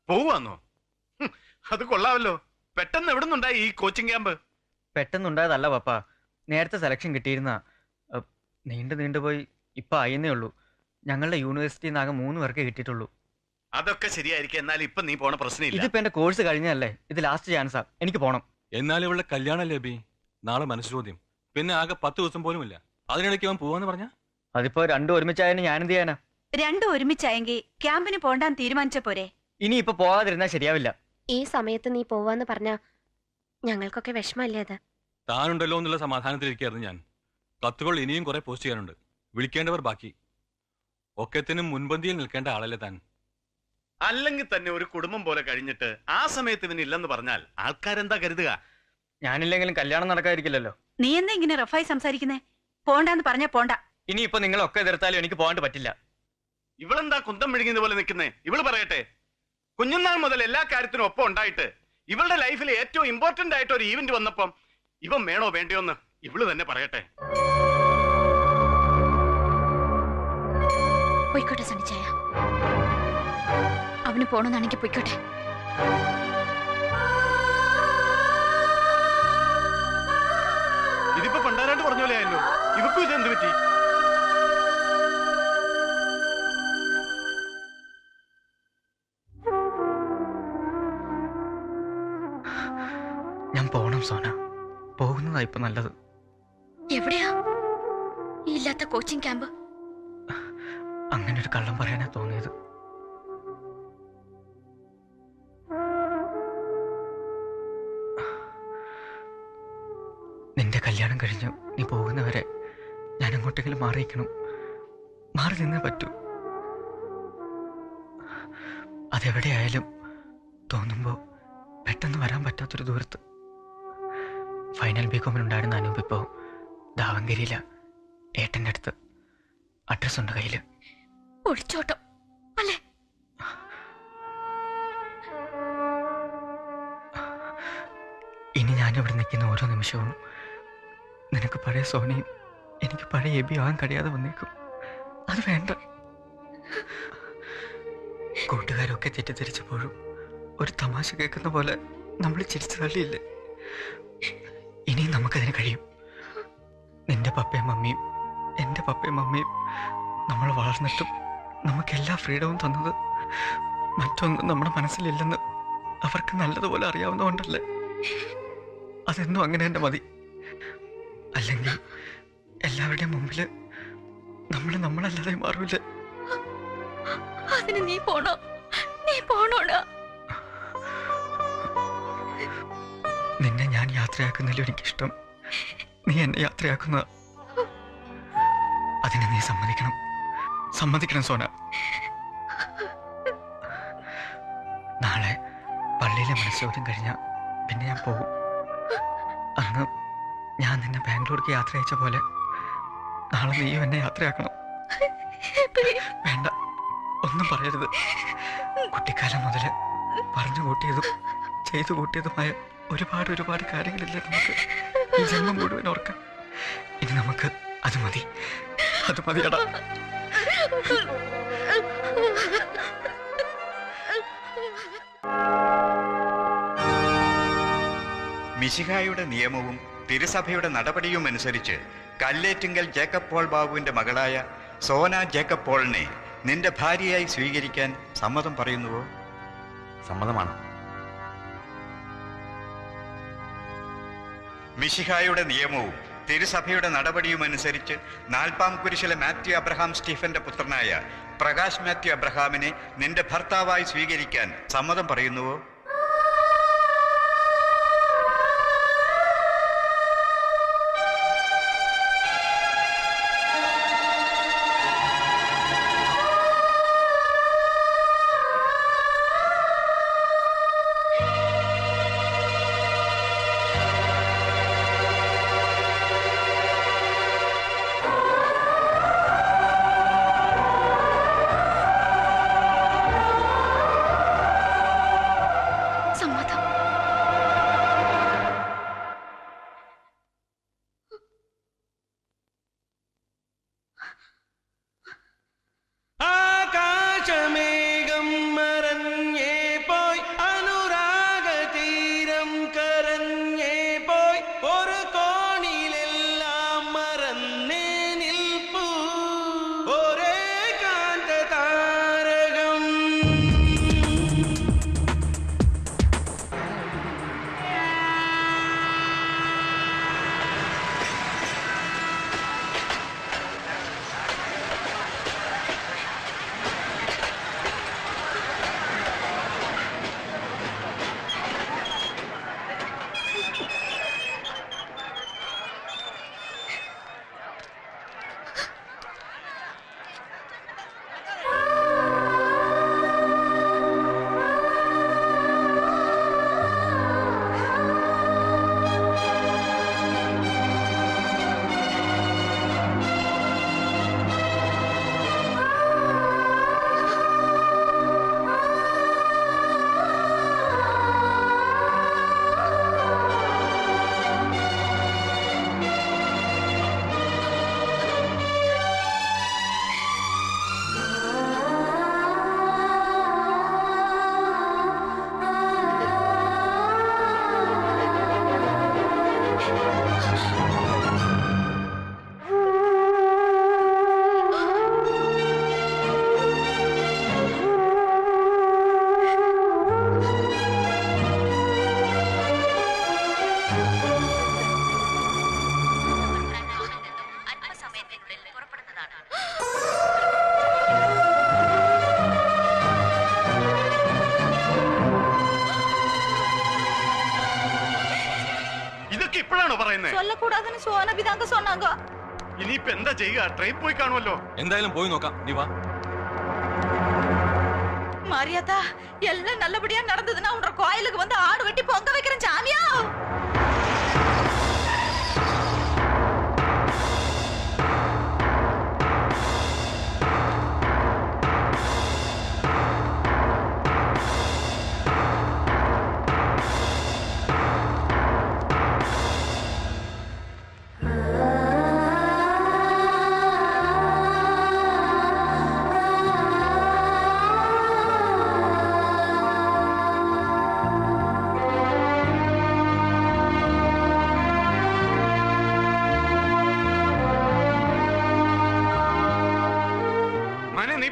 പോവാന്നോ? അത് കൊള്ളാമല്ലോ. പെട്ടെന്ന് എവിടെ നിന്നുണ്ടായി ഈ കോച്ചിങ് ക്യാമ്പ്? പെട്ടെന്നുണ്ടായതല്ല പപ്പ, നേരത്തെ സെലക്ഷൻ കിട്ടിയിരുന്ന. നീണ്ടുപോയി ഇപ്പൊ ആയെന്നേ ഉള്ളൂ. ഞങ്ങളുടെ യൂണിവേഴ്സിറ്റിയിൽ നിന്ന് ആകെ 3 പേർക്ക് കിട്ടിയിട്ടുള്ളൂ. അതൊക്കെ ശരിയായിരിക്കും. എന്നാൽ ഇപ്പൊ നീ പോണ പ്രശ്നമില്ല. ഇതിപ്പോ എന്റെ കോഴ്സ് കഴിഞ്ഞല്ലേ, ഇത് ലാസ്റ്റ് ചാൻസാ, എനിക്ക് പോണം. എന്നാൽ ഇവളുടെ കല്യാണല്ലേ അബി? നാളെ മനസ്സോദ്യം, പിന്നെ ആകെ 10 ദിവസം പോലും ഇല്ല. അതിനിടയ്ക്ക് അവൻ പോവാന്ന് പറഞ്ഞ? അതിപ്പോ രണ്ടും ഒരുമിച്ചായതിന് ഞാനെന്ത് ചെയ്യാനാ? രണ്ടും ഒരുമിച്ചായെങ്കിൽ ക്യാമ്പിന് പോണ്ടാൻ തീരുമാനിച്ച പോരെ? ഇനി ഇപ്പൊ പോവാതിരുന്നാ ശരിയാവില്ല. ഈ സമയത്ത് നീ പോവാന്ന് പറഞ്ഞ ഞങ്ങൾക്കൊക്കെ വിഷമല്ലേ അത്? താനുണ്ടല്ലോ എന്നുള്ള സമാധാനത്തിലിരിക്കായിരുന്നു ഞാൻ. കത്തുകൾ ഇനിയും കുറെ പോസ്റ്റ് ചെയ്യാനുണ്ട്. വിളിക്കേണ്ടവർ ബാക്കി. ഒക്കത്തിനും മുൻപന്തിയിൽ നിൽക്കേണ്ട ആളല്ലേ താൻ. അല്ലെങ്കിൽ തന്നെ ഒരു കുടുംബം പോലെ കഴിഞ്ഞിട്ട് ആ സമയത്ത് ഇവനില്ലെന്ന് പറഞ്ഞാൽ ആൾക്കാരെന്താ കരുതുക? ഞാനില്ലെങ്കിലും കല്യാണം നടക്കാതിരിക്കില്ലല്ലോ. നീ എന്താ ഇങ്ങനെ റഫായി സംസാരിക്കുന്നേ? പോണ്ടാന്ന് പറഞ്ഞാ പോണ്ട. ഇനിയിപ്പോ നിങ്ങളൊക്കെ എതിർത്താലും എനിക്ക് പോകാണ്ട് പറ്റില്ല. ഇവളെന്താ കുന്തം മെഴുകുന്നത് പോലെ നിൽക്കുന്നേ? ഇവള് പറയട്ടെ. കുഞ്ഞുനാൾ മുതൽ എല്ലാ കാര്യത്തിനും ഒപ്പം ഉണ്ടായിട്ട് ഇവളുടെ ലൈഫിൽ ഏറ്റവും ഇമ്പോർട്ടന്റ് ആയിട്ട് ഒരു ഈവന്റ് വന്നപ്പം ഇവൻ വേണോ വേണ്ടയോന്ന് ഇവള് തന്നെ പറയട്ടെ. പോയിക്കോട്ടെ സണിച്ചായ, അവന് പോണെന്നാണെങ്കിൽ പോയിക്കോട്ടെ. ഇതിപ്പോ പണ്ടാരായിട്ട് പറഞ്ഞ പോലെ ആയല്ലോ. ഇവക്കും ഇത് എന്ത് പറ്റി? ഞാൻ പോണം സോന, പോകുന്നതാ ഇപ്പൊ നല്ലത്. എവിടെയാ ഇല്ലാത്ത കോച്ചിങ് ക്യാമ്പ്? അങ്ങനെ ഒരു കള്ളം പറയാനാ തോന്നിയത്. നിന്റെ കല്യാണം കഴിഞ്ഞു നീ പോകുന്നവരെ ഞാൻ അങ്ങോട്ടെങ്കിലും മാറിയിരിക്കണം. മാറി നിന്നേ പറ്റൂ. അതെവിടെയായാലും തോന്നുമ്പോ പെട്ടെന്ന് വരാൻ പറ്റാത്തൊരു ദൂരത്ത്. ഫൈനൽ ബികോമിനുണ്ടായിരുന്ന അനൂപ് ഇപ്പോ ദാവങ്കരിയില, ഏട്ടൻ്റെ അടുത്ത്. അഡ്രസ് ഉണ്ട് കയ്യില്. ഒളിച്ചോട്ടം അല്ലേ? ഇനി ഞാനിവിടെ നിൽക്കുന്ന ഓരോ നിമിഷവും നിനക്ക് പഴയ സോനയും എനിക്ക് പഴയ എബി ആകാൻ കഴിയാതെ വന്നേക്കും. അത് വേണ്ട. കൂട്ടുകാരൊക്കെ തെറ്റിദ്ധരിച്ചപ്പോഴും ഒരു തമാശ കേൾക്കുന്ന പോലെ നമ്മൾ ചിരിച്ചു തള്ളിയില്ലേ? ഇനിയും നമുക്കതിന് കഴിയും. നിന്റെ പപ്പയും മമ്മിയും എൻ്റെ പപ്പയും മമ്മിയും നമ്മൾ വളർന്നിട്ടും നമുക്കെല്ലാ ഫ്രീഡവും തന്നത് മറ്റൊന്നും നമ്മുടെ മനസ്സിലില്ലെന്ന് അവർക്ക് നല്ലതുപോലെ അറിയാവുന്നതുകൊണ്ടല്ലേ? അതെന്നും അങ്ങനെ തന്നെ മതി. അല്ലെങ്കിൽ എല്ലാവരുടെയും മുമ്പിൽ നമ്മളല്ലാതെ മാറൂല്ലേ? അതിന് നീ പോണോ? നീ പോണോടാ? നിന്നെ ഞാൻ യാത്രയാക്കുന്നില്ല എനിക്കിഷ്ടം. നീ എന്നെ യാത്രയാക്കുന്ന. അതിനെ നീ സമ്മതിക്കണം സോന. നാളെ പള്ളിയിലെ മനസ്സോദ്യം കഴിഞ്ഞാൽ പിന്നെ ഞാൻ പോകും. അന്ന് ഞാൻ നിന്നെ ബാംഗ്ലൂർക്ക് യാത്ര അയച്ച പോലെ നാളെ നീയും എന്നെ യാത്രയാക്കണം. വേണ്ട, ഒന്നും പറയരുത്. കുട്ടിക്കാലം മുതൽ പറഞ്ഞു കൂട്ടിയതും ചെയ്തു കൂട്ടിയതുമായ ഒരുപാട് കാര്യങ്ങളില്ലേ നമുക്ക് ഈ ജന്മം മുഴുവൻ ഓർക്കാൻ. ഇനി നമുക്ക് അത് മതിയടാ. മിശിഹായുടെ നിയമവും തിരുസഭയുടെ നടപടിയും അനുസരിച്ച് കല്ലേറ്റുങ്കൽ ജേക്കബ് പോൾ ബാബുവിന്റെ മകളായ സോന ജേക്കബ് പോളിനെ നിന്റെ ഭാര്യയായി സ്വീകരിക്കാൻ സമ്മതം പറയുന്നുവോ? സമ്മതമാണ്. മിശിഹായുടെ നിയമവും തിരുസഭയുടെ നടപടിയും അനുസരിച്ച് 40 കുരിശിലെ മാത്യു അബ്രഹാം സ്റ്റീഫന്റെ പുത്രനായ പ്രകാശ് മാത്യു അബ്രഹാമിനെ നിന്റെ ഭർത്താവായി സ്വീകരിക്കാൻ സമ്മതം പറയുന്നുവോ? എന്ന് சொல்லக்கூடாதுன்னு சோனபி தாங்க சொன்னாங்க. ഇനിയിപ്പോ എന്താ ചെയ്യുക? ട്രെയിൻ പോയി കാണുമല്ലോ. എന്തായാലും പോയി നോക്കാം, നീ വാ. மாரியாத்தா, எல்லாம் நல்லபடியா நடந்ததுன்னா உன்ற கோயிலுக்கு வந்து ஆடு வெட்டி பொங்க வைக்கிறேன் சாமியா.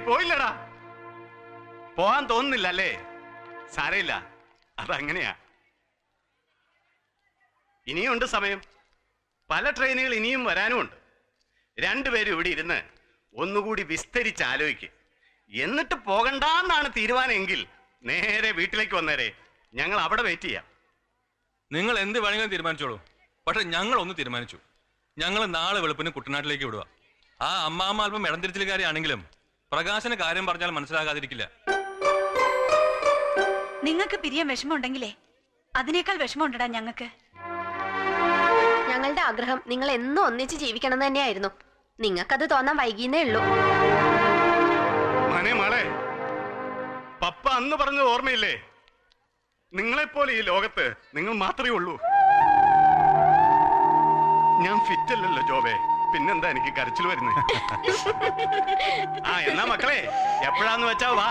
പോയില്ലടാ, പോവാൻ തോന്നുന്നില്ല അല്ലേ? സാരയില്ല, അതങ്ങനെയാ. ഇനിയുണ്ട് സമയം. പല ട്രെയിനുകൾ ഇനിയും വരാനുമുണ്ട്. രണ്ടുപേരും ഇവിടെ ഇരുന്ന് ഒന്നുകൂടി വിസ്തരിച്ച് ആലോചിക്ക്. എന്നിട്ട് പോകണ്ടെന്നാണ് തീരുമാനമെങ്കിൽ നേരെ വീട്ടിലേക്ക് വന്നേരെ. ഞങ്ങൾ അവിടെ വെയിറ്റ് ചെയ്യാം. നിങ്ങൾ എന്ത് വേണമെങ്കിലും തീരുമാനിച്ചോളൂ. പക്ഷെ ഞങ്ങൾ ഒന്ന് തീരുമാനിച്ചു. ഞങ്ങൾ നാളെ വെളുപ്പിന് കുട്ടനാട്ടിലേക്ക് വിടുക. ആ അമ്മാമ്മ അല്പം ഇടം തിരിച്ചിലുകാരിയാണെങ്കിലും പ്രകാശന് കാര്യം പറഞ്ഞാൽ മനസ്സിലാകാതിരിക്കില്ല. നിങ്ങൾക്ക് പിരിയാൻ വിഷമമുണ്ടെങ്കിലേ അതിനേക്കാൾ വിഷമമുണ്ടടാ ഞങ്ങൾക്ക്. ഞങ്ങളുടെ ആഗ്രഹം നിങ്ങൾ എന്നും ഒന്നിച്ച് ജീവിക്കണം തന്നെയായിരുന്നു. നിങ്ങൾക്കത് തോന്നാൻ വൈകിയെന്നേ ഉള്ളൂ. മോളെ, പപ്പ അന്ന് പറഞ്ഞത് ഓർമ്മയില്ലേ? നിങ്ങളെപ്പോലെ ഈ ലോകത്ത് നിങ്ങൾ മാത്രമേ ഉള്ളൂ. ഞാൻ ഫിറ്റല്ലല്ലോ ജോബേ, പിന്നെന്താ എനിക്ക് കരച്ചിൽ വരുന്നത്? ആ എന്നാ മക്കളെ, എപ്പോഴാന്ന് വെച്ചാ വാ.